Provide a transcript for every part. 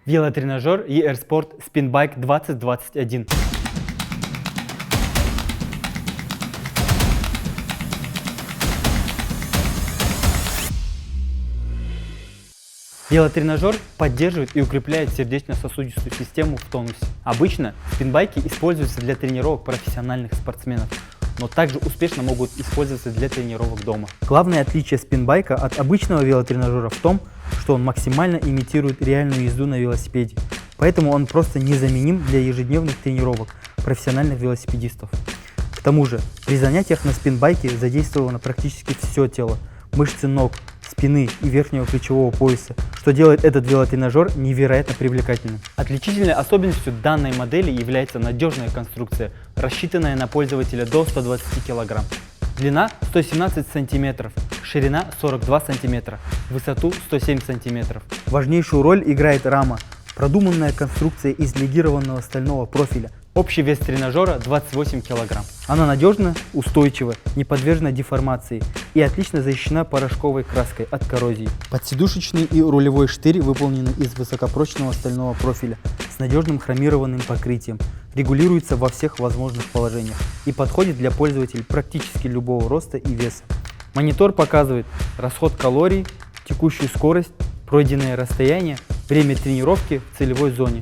Велотренажер ER-Sport Spinbike 2021. Велотренажер поддерживает и укрепляет сердечно-сосудистую систему в тонусе. Обычно спинбайки используются для тренировок профессиональных спортсменов, но также успешно могут использоваться для тренировок дома. Главное отличие спинбайка от обычного велотренажера в том, что он максимально имитирует реальную езду на велосипеде, поэтому он просто незаменим для ежедневных тренировок профессиональных велосипедистов. К тому же, при занятиях на спинбайке задействовано практически все тело, мышцы ног, спины и верхнего плечевого пояса, что делает этот велотренажер невероятно привлекательным. Отличительной особенностью данной модели является надежная конструкция, рассчитанная на пользователя до 120 кг. Длина 117 см, ширина 42 см, высоту 107 см. Важнейшую роль играет рама, продуманная конструкция из легированного стального профиля. Общий вес тренажера 28 кг. Она надежна, устойчива, не подвержена деформации и отлично защищена порошковой краской от коррозии. Подсидушечный и рулевой штырь выполнены из высокопрочного стального профиля с надежным хромированным покрытием, регулируется во всех возможных положениях и подходит для пользователей практически любого роста и веса. Монитор показывает расход калорий, текущую скорость, пройденное расстояние, время тренировки в целевой зоне.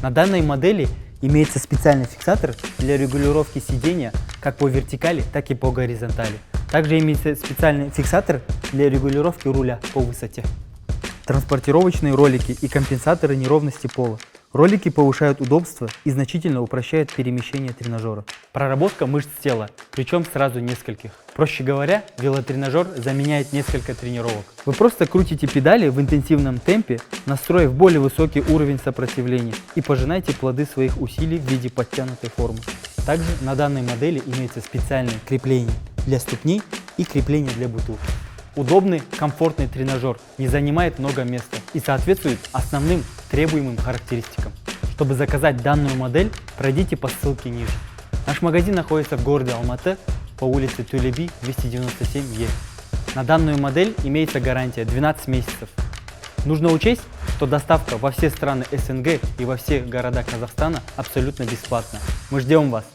На данной модели имеется специальный фиксатор для регулировки сидения как по вертикали, так и по горизонтали. Также имеется специальный фиксатор для регулировки руля по высоте. Транспортировочные ролики и компенсаторы неровности пола. Ролики повышают удобство и значительно упрощают перемещение тренажера. Проработка мышц тела, причем сразу нескольких. Проще говоря, велотренажер заменяет несколько тренировок. Вы просто крутите педали в интенсивном темпе, настроив более высокий уровень сопротивления и пожинаете плоды своих усилий в виде подтянутой формы. Также на данной модели имеется специальное крепление для ступней и крепление для бутылки. Удобный, комфортный тренажер не занимает много места и соответствует основным требуемым характеристикам. Чтобы заказать данную модель, пройдите по ссылке ниже. Наш магазин находится в городе Алматы по улице Тулеби 297Е. На данную модель имеется гарантия 12 месяцев. Нужно учесть, что доставка во все страны СНГ и во все города Казахстана абсолютно бесплатна. Мы ждем вас!